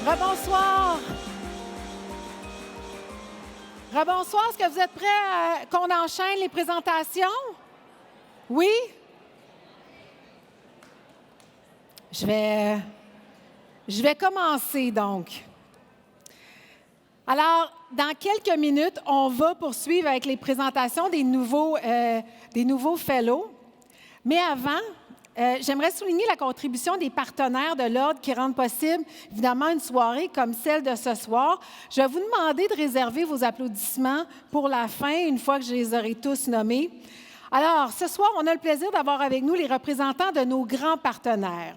Rebonsoir. Rebonsoir. Est-ce que vous êtes prêts qu'on enchaîne les présentations? Oui? Je vais commencer donc. Alors, dans quelques minutes, on va poursuivre avec les présentations des nouveaux fellows. Mais avant, j'aimerais souligner la contribution des partenaires de l'Ordre qui rendent possible, évidemment, une soirée comme celle de ce soir. Je vais vous demander de réserver vos applaudissements pour la fin, une fois que je les aurai tous nommés. Alors, ce soir, on a le plaisir d'avoir avec nous les représentants de nos grands partenaires.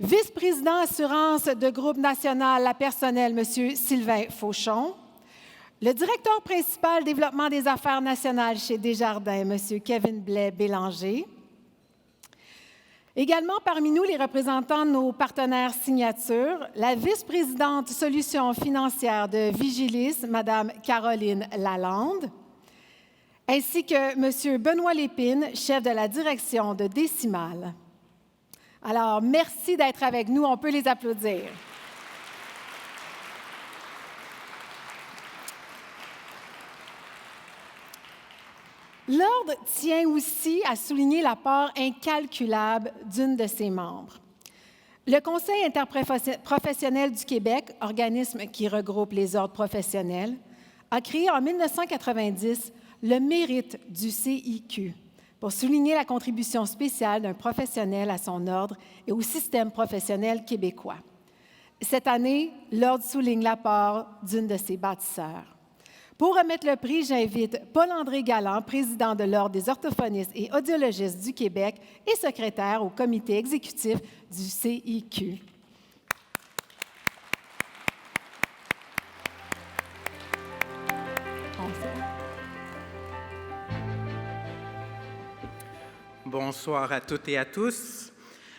Vice-président assurance de groupe national La Personnelle, M. Sylvain Fauchon. Le directeur principal développement des affaires nationales chez Desjardins, M. Kevin Blais-Bélanger. Également parmi nous, les représentants de nos partenaires signatures, la vice-présidente solutions financières de Vigilis, Mme Caroline Lalande, ainsi que M. Benoît Lépine, chef de la direction de Décimal. Alors, merci d'être avec nous. On peut les applaudir. L'Ordre tient aussi à souligner la part incalculable d'une de ses membres. Le Conseil interprofessionnel du Québec, organisme qui regroupe les ordres professionnels, a créé en 1990 le mérite du CIQ pour souligner la contribution spéciale d'un professionnel à son ordre et au système professionnel québécois. Cette année, l'Ordre souligne l'apport d'une de ses bâtisseurs. Pour remettre le prix, j'invite Paul-André Galland, président de l'Ordre des orthophonistes et audiologistes du Québec et secrétaire au comité exécutif du CIQ. Bonsoir à toutes et à tous.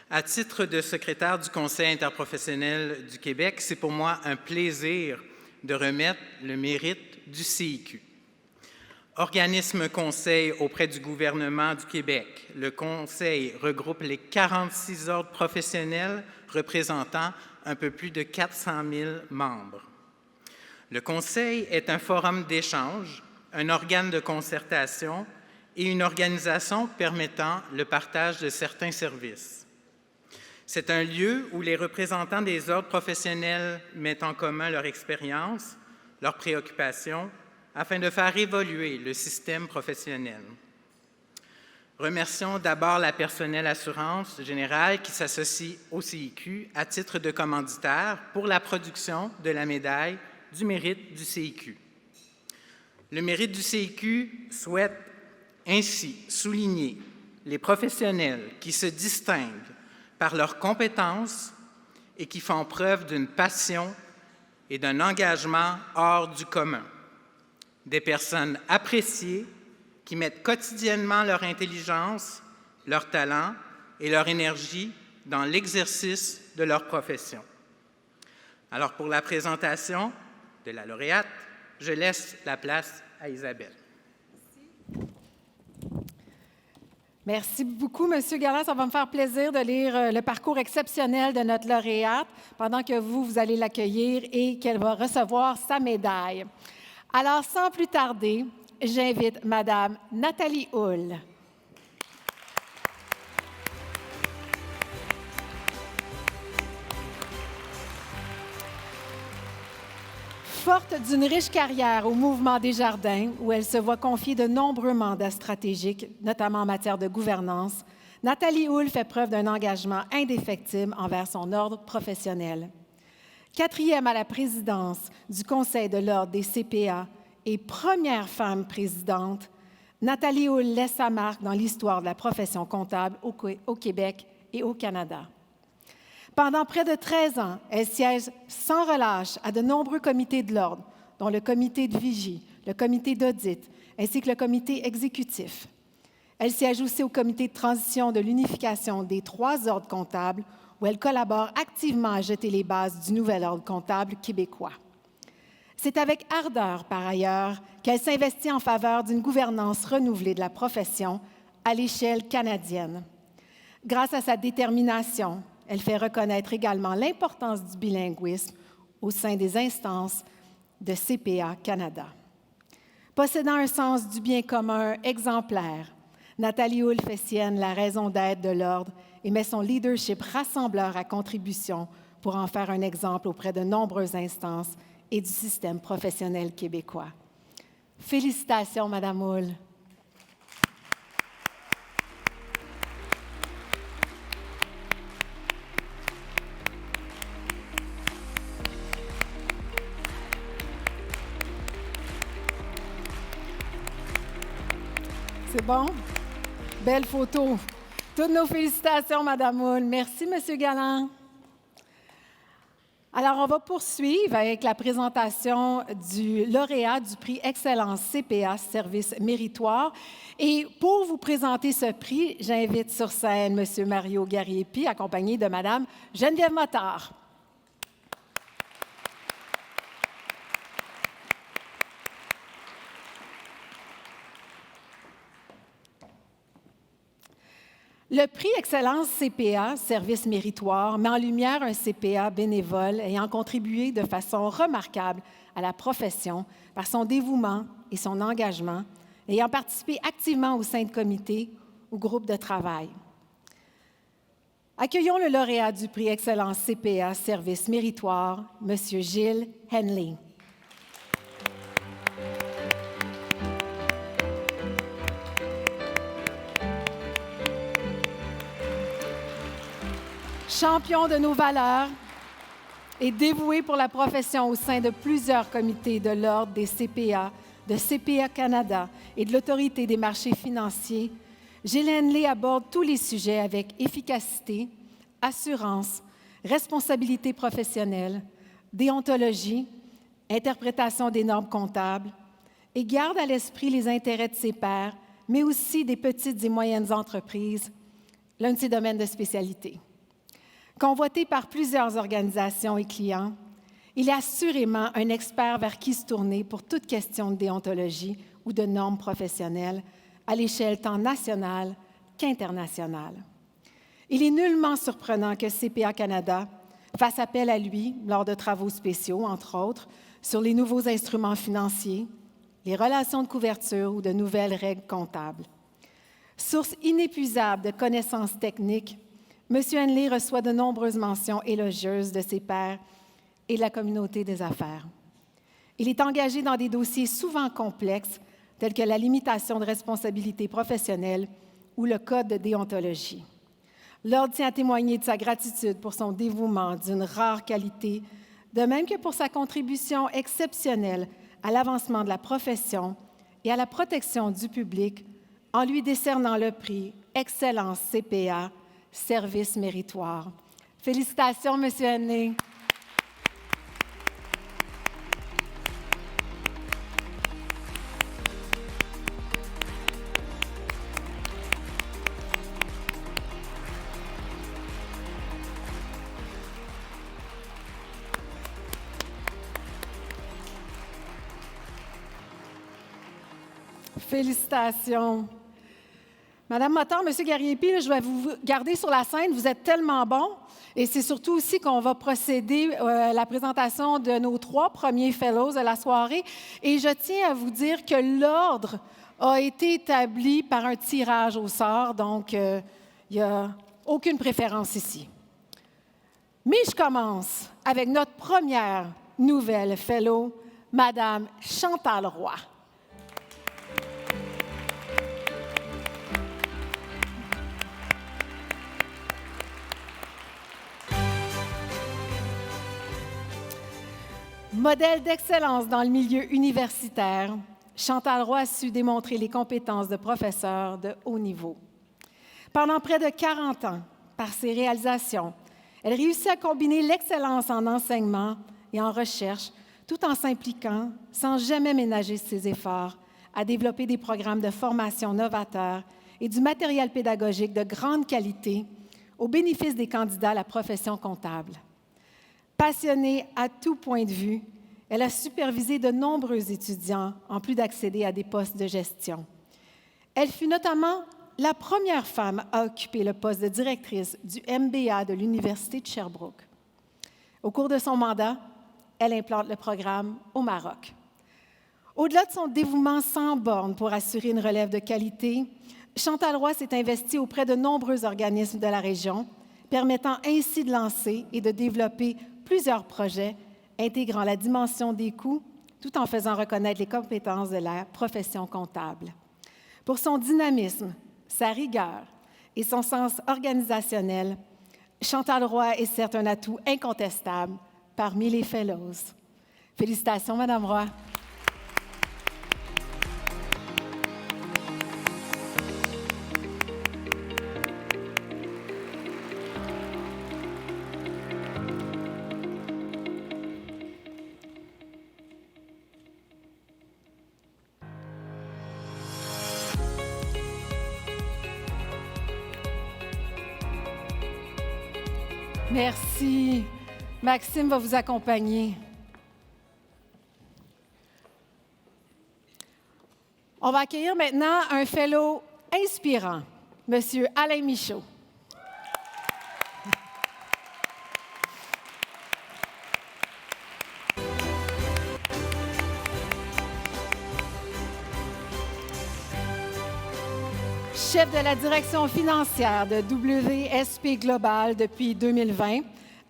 À titre de secrétaire du Conseil interprofessionnel du Québec, c'est pour moi un plaisir de remettre le mérite du CIQ. Organisme conseil auprès du gouvernement du Québec, le Conseil regroupe les 46 ordres professionnels représentant un peu plus de 400 000 membres. Le Conseil est un forum d'échange, un organe de concertation et une organisation permettant le partage de certains services. C'est un lieu où les représentants des ordres professionnels mettent en commun leur expérience, leurs préoccupations, afin de faire évoluer le système professionnel. Remercions d'abord la Personnelle Assurance Générale qui s'associe au CIQ à titre de commanditaire pour la production de la médaille du mérite du CIQ. Le mérite du CIQ souhaite ainsi souligner les professionnels qui se distinguent par leurs compétences et qui font preuve d'une passion et d'un engagement hors du commun. Des personnes appréciées qui mettent quotidiennement leur intelligence, leur talent et leur énergie dans l'exercice de leur profession. Alors, pour la présentation de la lauréate, je laisse la place à Isabelle. Merci beaucoup, M. Galland. Ça va me faire plaisir de lire le parcours exceptionnel de notre lauréate pendant que vous allez l'accueillir et qu'elle va recevoir sa médaille. Alors, sans plus tarder, j'invite Mme Nathalie Hull. Forte d'une riche carrière au mouvement Desjardins, où elle se voit confier de nombreux mandats stratégiques, notamment en matière de gouvernance, Nathalie Hull fait preuve d'un engagement indéfectible envers son ordre professionnel. 4e à la présidence du Conseil de l'Ordre des CPA et première femme présidente, Nathalie Hull laisse sa marque dans l'histoire de la profession comptable au Québec et au Canada. Pendant près de 13 ans, elle siège sans relâche à de nombreux comités de l'Ordre, dont le comité de vigie, le comité d'audit, ainsi que le comité exécutif. Elle siège aussi au comité de transition de l'unification des 3 ordres comptables, où elle collabore activement à jeter les bases du nouvel ordre comptable québécois. C'est avec ardeur, par ailleurs, qu'elle s'investit en faveur d'une gouvernance renouvelée de la profession à l'échelle canadienne. Grâce à sa détermination, elle fait reconnaître également l'importance du bilinguisme au sein des instances de CPA Canada. Possédant un sens du bien commun exemplaire, Nathalie Houle fait sienne la raison d'être de l'Ordre et met son leadership rassembleur à contribution pour en faire un exemple auprès de nombreuses instances et du système professionnel québécois. Félicitations, Madame Houle. C'est bon? Belle photo. Toutes nos félicitations, Madame Houle. Merci, Monsieur Galland. Alors, on va poursuivre avec la présentation du lauréat du prix Excellence CPA Service Méritoire. Et pour vous présenter ce prix, j'invite sur scène M. Mario Gariepi, accompagné de Mme Geneviève Motard. Le prix Excellence CPA, Service Méritoire, met en lumière un CPA bénévole ayant contribué de façon remarquable à la profession par son dévouement et son engagement, ayant participé activement au sein de comités ou groupes de travail. Accueillons le lauréat du prix Excellence CPA, Service Méritoire, M. Gilles Henley. Champion de nos valeurs et dévoué pour la profession au sein de plusieurs comités de l'Ordre des CPA, de CPA Canada et de l'Autorité des marchés financiers, Gilles Henley aborde tous les sujets avec efficacité, assurance, responsabilité professionnelle, déontologie, interprétation des normes comptables et garde à l'esprit les intérêts de ses pairs, mais aussi des petites et moyennes entreprises, l'un de ses domaines de spécialité. Convoité par plusieurs organisations et clients, il est assurément un expert vers qui se tourner pour toute question de déontologie ou de normes professionnelles à l'échelle tant nationale qu'internationale. Il est nullement surprenant que CPA Canada fasse appel à lui lors de travaux spéciaux, entre autres, sur les nouveaux instruments financiers, les relations de couverture ou de nouvelles règles comptables. Source inépuisable de connaissances techniques, M. Henley reçoit de nombreuses mentions élogieuses de ses pairs et de la communauté des affaires. Il est engagé dans des dossiers souvent complexes, tels que la limitation de responsabilité professionnelle ou le code de déontologie. L'Ordre tient à témoigner de sa gratitude pour son dévouement d'une rare qualité, de même que pour sa contribution exceptionnelle à l'avancement de la profession et à la protection du public en lui décernant le prix Excellence CPA, Service Méritoire. Félicitations, M. Henley. Félicitations. Madame Motard, M. Gariepi, je vais vous garder sur la scène. Vous êtes tellement bons. Et c'est surtout aussi qu'on va procéder à la présentation de nos 3 premiers fellows de la soirée. Et je tiens à vous dire que l'ordre a été établi par un tirage au sort, donc il n'y a aucune préférence ici. Mais je commence avec notre première nouvelle fellow, Madame Chantal Roy. Modèle d'excellence dans le milieu universitaire, Chantal Roy a su démontrer les compétences de professeur de haut niveau. Pendant près de 40 ans, par ses réalisations, elle réussit à combiner l'excellence en enseignement et en recherche, tout en s'impliquant, sans jamais ménager ses efforts, à développer des programmes de formation novateurs et du matériel pédagogique de grande qualité au bénéfice des candidats à la profession comptable. Passionnée à tout point de vue, elle a supervisé de nombreux étudiants en plus d'accéder à des postes de gestion. Elle fut notamment la première femme à occuper le poste de directrice du MBA de l'Université de Sherbrooke. Au cours de son mandat, elle implante le programme au Maroc. Au-delà de son dévouement sans bornes pour assurer une relève de qualité, Chantal Roy s'est investie auprès de nombreux organismes de la région, permettant ainsi de lancer et de développer plusieurs projets intégrant la dimension des coûts tout en faisant reconnaître les compétences de la profession comptable. Pour son dynamisme, sa rigueur et son sens organisationnel, Chantal Roy est certes un atout incontestable parmi les fellows. Félicitations, Madame Roy. Merci. Maxime va vous accompagner. On va accueillir maintenant un fellow inspirant, M. Alain Michaud. Chef de la direction financière de WSP Global depuis 2020,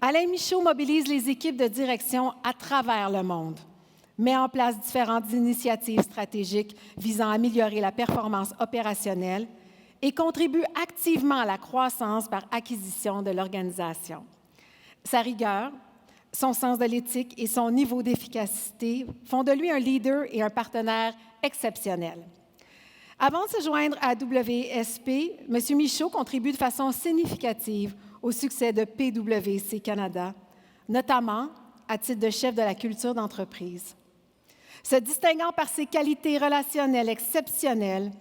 Alain Michaud mobilise les équipes de direction à travers le monde, met en place différentes initiatives stratégiques visant à améliorer la performance opérationnelle et contribue activement à la croissance par acquisition de l'organisation. Sa rigueur, son sens de l'éthique et son niveau d'efficacité font de lui un leader et un partenaire exceptionnel. Avant de se joindre à WSP, M. Michaud contribue de façon significative au succès de PwC Canada, notamment à titre de chef de la culture d'entreprise. Se distinguant par ses qualités relationnelles exceptionnelles,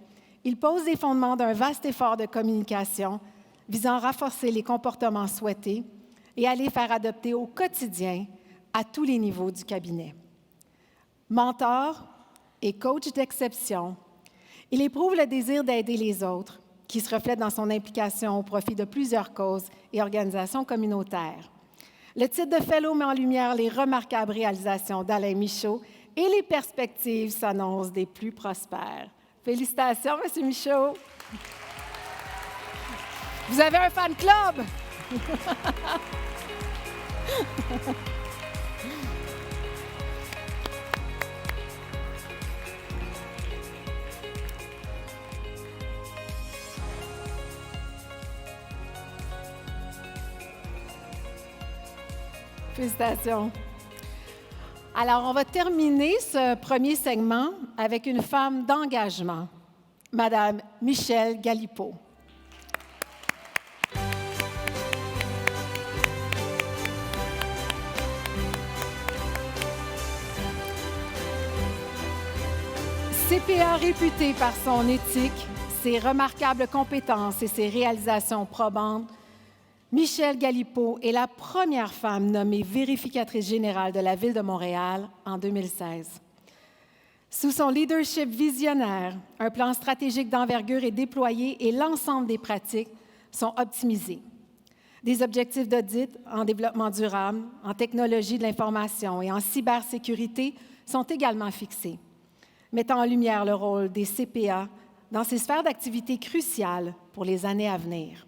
il pose les fondements d'un vaste effort de communication visant à renforcer les comportements souhaités et à les faire adopter au quotidien à tous les niveaux du cabinet. Mentor et coach d'exception, il éprouve le désir d'aider les autres, qui se reflète dans son implication au profit de plusieurs causes et organisations communautaires. Le titre de fellow met en lumière les remarquables réalisations d'Alain Michaud et les perspectives s'annoncent des plus prospères. Félicitations, M. Michaud! Vous avez un fan club! Félicitations. Alors, on va terminer ce premier segment avec une femme d'engagement, Madame Michèle Galipeau. CPA réputée par son éthique, ses remarquables compétences et ses réalisations probantes, Michèle Galipeau est la première femme nommée vérificatrice générale de la Ville de Montréal en 2016. Sous son leadership visionnaire, un plan stratégique d'envergure est déployé et l'ensemble des pratiques sont optimisées. Des objectifs d'audit en développement durable, en technologie de l'information et en cybersécurité sont également fixés, mettant en lumière le rôle des CPA dans ces sphères d'activité cruciales pour les années à venir.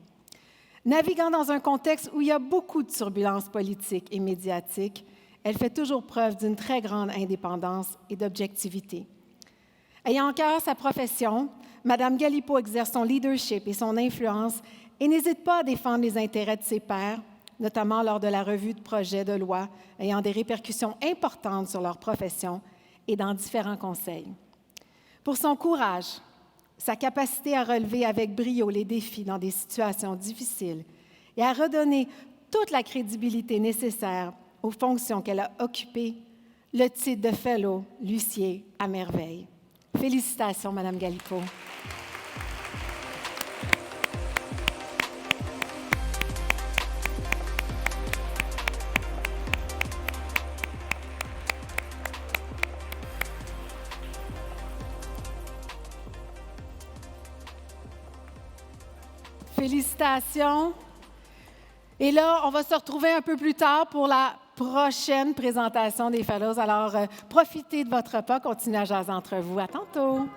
Naviguant dans un contexte où il y a beaucoup de turbulences politiques et médiatiques, elle fait toujours preuve d'une très grande indépendance et d'objectivité. Ayant en cœur sa profession, Mme Galipeau exerce son leadership et son influence et n'hésite pas à défendre les intérêts de ses pairs, notamment lors de la revue de projets de loi ayant des répercussions importantes sur leur profession et dans différents conseils. Pour son courage, sa capacité à relever avec brio les défis dans des situations difficiles et à redonner toute la crédibilité nécessaire aux fonctions qu'elle a occupées, le titre de fellow lui sied à merveille. Félicitations, Mme Galipeau. Félicitations. Et là, on va se retrouver un peu plus tard pour la prochaine présentation des Fellows. Alors, profitez de votre repas, continuez à jaser entre vous. À tantôt!